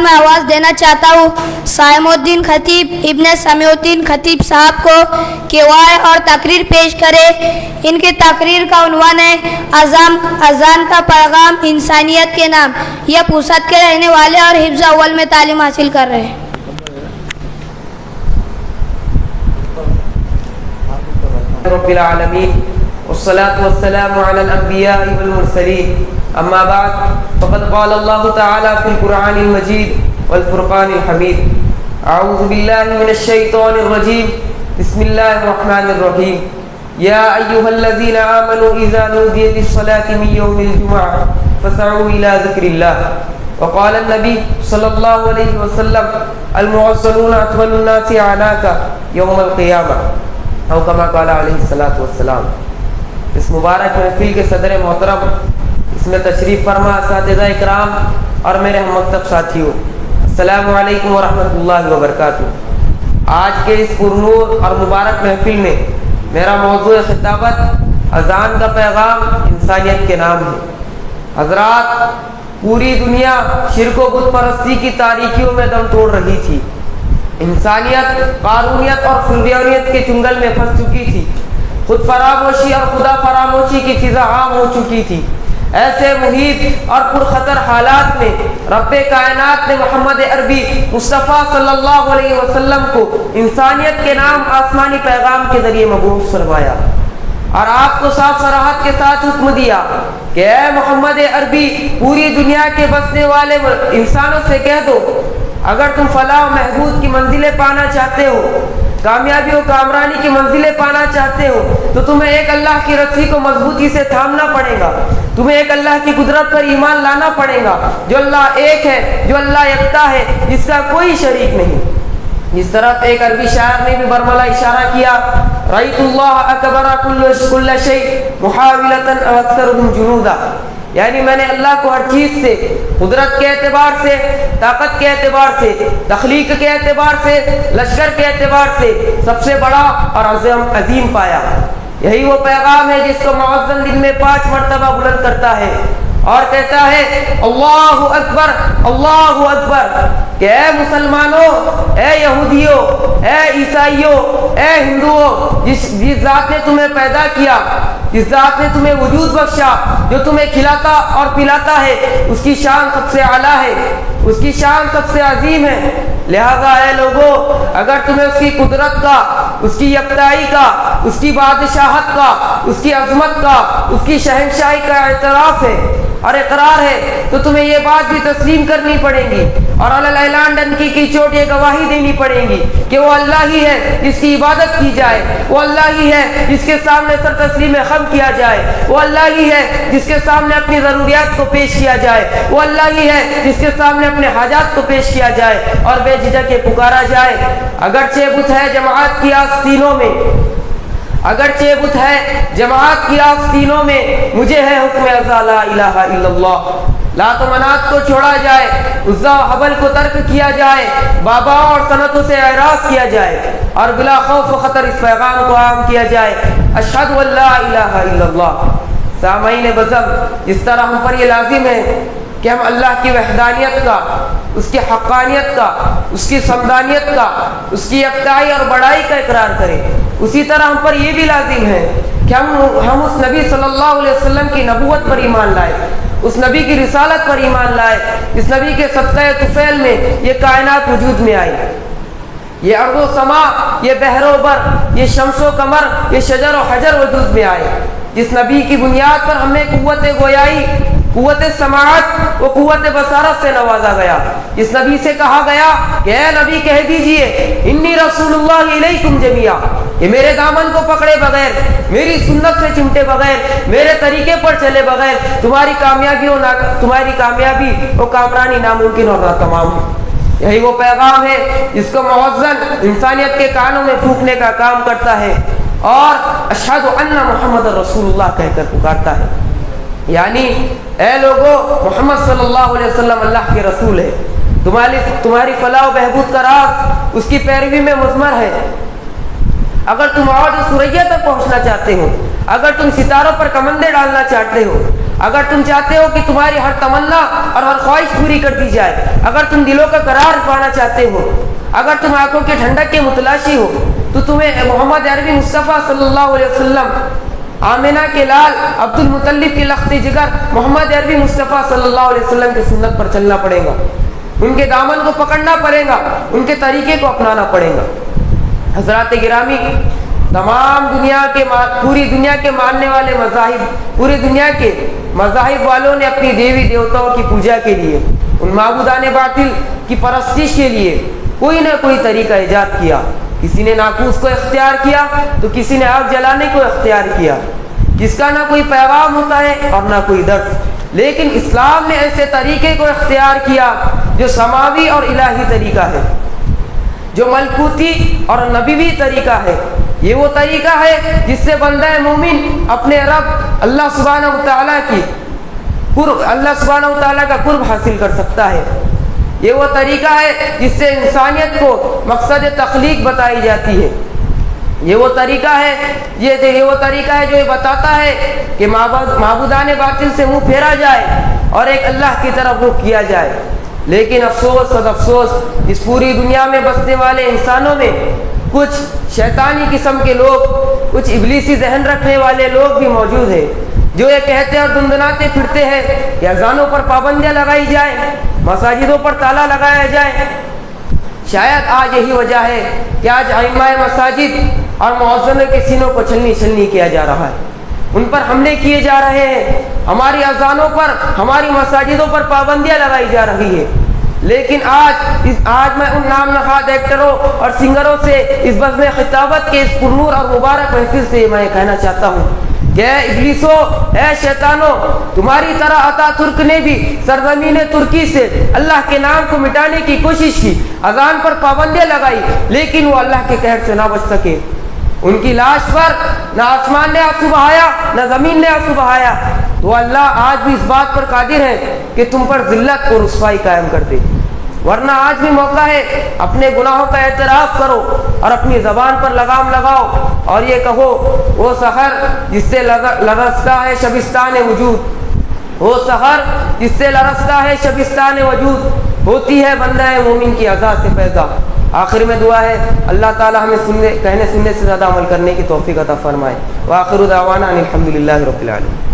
میں آواز دینا چاہتا ہوں سائم الدین خطیب ابن سمیع خطیب صاحب کو کہ وہ آئے اور تقریر پیش کرے۔ ان کی تقریر کا عنوان ہے اذان کا پیغام انسانیت کے نام۔ یہ پوسد کے رہنے والے اور حفظ اول میں تعلیم حاصل کر رہے ہیں۔ رب العالمین والصلاة والسلام على الأنبياء والمرسلين أما بعد فقد قال الله تعالى في القرآن المجيد والفرقان الحميد أعوذ بالله من الشيطان الرجيم بسم الله الرحمن الرحيم يا أيها الذين آمنوا إذا نودي للصلاة من يوم الجمعة فاسعوا إلى ذكر الله وقال النبي صلى الله عليه وسلم المعصلون أطول الناس عناك يوم القيامة او کما قال علیہ الصلوۃ والسلام۔ اس مبارک محفل کے صدر محترم، اس میں تشریف فرما اساتذہ اکرام اور میرے ہم مکتب ساتھیوں، السلام علیکم ورحمۃ اللہ وبرکاتہ۔ آج کے اس پرنور اور مبارک محفل میں میرا موضوع خطابت اذان کا پیغام انسانیت کے نام ہے۔ حضرات، پوری دنیا شرک و بت پرستی کی تاریکیوں میں دم توڑ رہی تھی۔ انسانیت قارونیت اور فرعونیت کے چنگل میں پھنس چکی تھی۔ خود فراموشی اور خدا فراموشی کی فضا عام ہو چکی تھی۔ ایسے محیط اور پرخطر حالات میں رب کائنات نے محمد عربی مصطفیٰ صلی اللہ علیہ وسلم کو انسانیت کے نام آسمانی پیغام کے ذریعے مبعوث فرمایا اور آپ کو صاف صراحت کے ساتھ حکم دیا کہ اے محمد عربی، پوری دنیا کے بسنے والے انسانوں سے کہہ دو، اگر تم فلاح و محبود کی منزلیں پانا چاہتے ہو، کامیابی و کامرانی کی منزلیں پانا چاہتے ہو، تو تمہیں ایک اللہ کی رسی کو مضبوطی سے تھامنا پڑے گا، تمہیں ایک اللہ کی قدرت پر ایمان لانا پڑے گا، جو اللہ ایک ہے، جو اللہ یکتا ہے، جس کا کوئی شریک نہیں۔ اس طرف ایک عربی شاعر نے بھی برملا اشارہ کیا، رأیت اللہ اکبر کل شیء محاولۃ اکثرهم جنودا، یعنی میں نے اللہ کو ہر چیز سے، قدرت کے اعتبار سے، طاقت کے اعتبار سے، تخلیق کے اعتبار سے، لشکر کے اعتبار سے سب سے بڑا اور عظیم پایا۔ یہی وہ پیغام ہے جس کو مؤذن دن میں 5 مرتبہ بلند کرتا ہے اور کہتا ہے اللہ اکبر اللہ اکبر، کہ اے مسلمانوں، اے یہودیوں، اے عیسائیوں، اے ہندوؤں، جس ذات نے تمہیں پیدا کیا، جس ذات نے تمہیں وجود بخشا، جو تمہیں کھلاتا اور پلاتا ہے، اس کی شان سب سے اعلیٰ ہے، اس کی شان سب سے عظیم ہے۔ لہذا اے لوگوں، اگر تمہیں اس کی قدرت کا، اس کی یکتائی کا، اس کی بادشاہت کا، اس کی عظمت کا، اس کی شہنشاہی کا اعتراف ہے اور اقرار ہے، تو تمہیں یہ بات بھی تسلیم کرنی پڑے گی اور علی الاعلان ڈنکی کی چوٹ یہ گواہی دینی پڑے گی کہ وہ اللہ ہی ہے جس کی عبادت کی جائے، وہ اللہ ہی ہے جس کے سامنے سر تسلیم خم کیا جائے، وہ اللہ ہی ہے جس کے سامنے اپنی ضروریات کو پیش کیا جائے، وہ اللہ ہی ہے جس کے سامنے اپنے حاجات کو پیش کیا جائے اور بے جھجک کے پکارا جائے۔ اگرچہ بت ہے جماعت کی آستینوں میں، اگرچہ بت ہے جماعت کی آستینوں میں، مجھے ہے حکم ازا لا الہ الا اللہ۔ لات و منات کو چھوڑا جائے، عزا و حبل کو ترک کیا جائے، بابا اور سنتوں سے اعراض کیا جائے اور بلا خوف و خطر اس پیغام کو عام کیا جائے، اشہد ان لا الہ الا اللہ۔ سامعین بزم، اس طرح ہم پر یہ لازم ہے کہ ہم اللہ کی وحدانیت کا، اس کی حقانیت کا، اس کی سمدانیت کا، اس کی یکتائی اور بڑائی کا اقرار کریں۔ اسی طرح ہم پر یہ بھی لازم ہے کہ ہم اس نبی صلی اللہ علیہ وسلم کی نبوت پر ایمان لائے، اس نبی کی رسالت پر ایمان لائے، اس نبی کے صدقہ طفیل میں یہ کائنات وجود میں آئی، یہ ارض و سما، یہ بحر و بر، یہ شمس و قمر، یہ شجر و حجر وجود میں آئے، جس نبی کی بنیاد پر ہمیں قوت گویائی، قوت سماعت و قوت بصارت سے نوازا گیا، جس نبی سے کہا گیا کہ اے نبی کہہ دیجئے انی رسول اللہ الیکم جمیعا، کہ میرے دامن کو پکڑے بغیر، میری سنت سے چمٹے بغیر، میرے طریقے پر چلے بغیر تمہاری کامیابی و کامرانی ناممکن اور ناتمام ہے۔ یہی وہ پیغام ہے جس کو مؤذن انسانیت کے کانوں میں پھونکنے کا کام کرتا ہے اور اشہد ان محمد رسول اللہ کہہ کر پکارتا ہے، یعنی اے لوگو، محمد صلی اللہ علیہ وسلم اللہ کے رسول ہے، تمہاری فلاح و بہبود کا راز اس کی پیروی میں مضمر ہے۔ اگر تم عود سریہ تک پہنچنا چاہتے ہو، اگر تم ستاروں پر کمندے ڈالنا چاہتے ہو، اگر تم چاہتے ہو کہ تمہاری ہر تمنا اور ہر خواہش پوری کر دی جائے، اگر تم دلوں کا قرار پانا چاہتے ہو، اگر تم آنکھوں کے ٹھنڈک کے متلاشی ہو، تو تمہیں محمد عربی مصطفیٰ صلی اللہ علیہ وسلم، آمنہ کے لال عبد المطلب کے لخت جگر محمد عربی مصطفیٰ صلی اللہ علیہ وسلم کی سنت پر چلنا پڑے گا، ان کے دامن کو پکڑنا پڑے گا، ان کے طریقے کو اپنانا پڑے گا۔ حضرات گرامی، تمام پوری دنیا کے ماننے والے مذاہب، پوری دنیا کے مذاہب والوں نے اپنی دیوی دیوتاؤں کی پوجا کے لیے، ان معبودان باطل کی پرستش کے لیے کوئی نہ کوئی طریقہ ایجاد کیا۔ کسی نے ناقوس کو اختیار کیا تو کسی نے آگ جلانے کو اختیار کیا، جس کا نہ کوئی پیغام ہوتا ہے اور نہ کوئی درس، لیکن اسلام نے ایسے طریقے کو اختیار کیا جو سماوی اور الہی طریقہ ہے، جو ملکوتی اور نبوی طریقہ ہے۔ یہ وہ طریقہ ہے جس سے بندہ مومن اپنے رب اللہ سبحانہ وتعالیٰ کا قرب حاصل کر سکتا ہے۔ یہ وہ طریقہ ہے جس سے انسانیت کو مقصد تخلیق بتائی جاتی ہے۔ یہ وہ طریقہ ہے جو یہ بتاتا ہے کہ معبودان باطل سے منہ پھیرا جائے اور ایک اللہ کی طرف رخ کیا جائے۔ لیکن افسوس صد افسوس، اس پوری دنیا میں بسنے والے انسانوں میں کچھ شیطانی قسم کے لوگ، کچھ ابلیسی ذہن رکھنے والے لوگ بھی موجود ہیں، جو یہ کہتے اور دندناتے پھرتے ہیں کہ اذانوں پر پابندیاں لگائی جائیں، مساجدوں پر تالا لگایا جائے۔ شاید آج یہی وجہ ہے کہ آج ائمہ مساجد اور مؤذنوں کے سینوں کو چھلنی کیا جا رہا ہے، ان پر حملے کیے جا رہے ہیں، ہماری اذانوں پر، ہماری مساجدوں پر پابندیاں لگائی جا رہی ہے۔ لیکن آج میں ان نام نہاد ایکٹروں اور سنگروں سے اس بزم خطابت کے اس پرنور اور مبارک محفل سے میں کہنا چاہتا ہوں کہ اے ابلیسو، اے شیطانوں، تمہاری طرح عطا ترک نے بھی سرزمین ترکی سے اللہ کے نام کو مٹانے کی کوشش کی، اذان پر پابندیاں لگائی، لیکن وہ اللہ کے قہر سے نہ بچ سکے۔ ان کی لاش پر نہ آسمان نے آنسو بہایا نہ زمین نے آنسو بہایا، تو اللہ آج بھی اس بات پر قادر ہے کہ تم پر ذلت اور رسوائی قائم کر دے۔ ورنہ آج بھی موقع ہے، اپنے گناہوں کا اعتراف کرو اور اپنی زبان پر لگام لگاؤ اور یہ کہو، وہ سحر جس سے لرزتا ہے شبستان وجود، وہ سحر جس سے لرزتا ہے شبستان وجود، ہوتی ہے بندہ مومن کی عزا سے پیدا۔ آخر میں دعا ہے اللہ تعالی ہمیں کہنے سننے سے زیادہ عمل کرنے کی توفیق عطا فرمائے۔ وآخر دعوانا ان الحمد للہ رب العالمین۔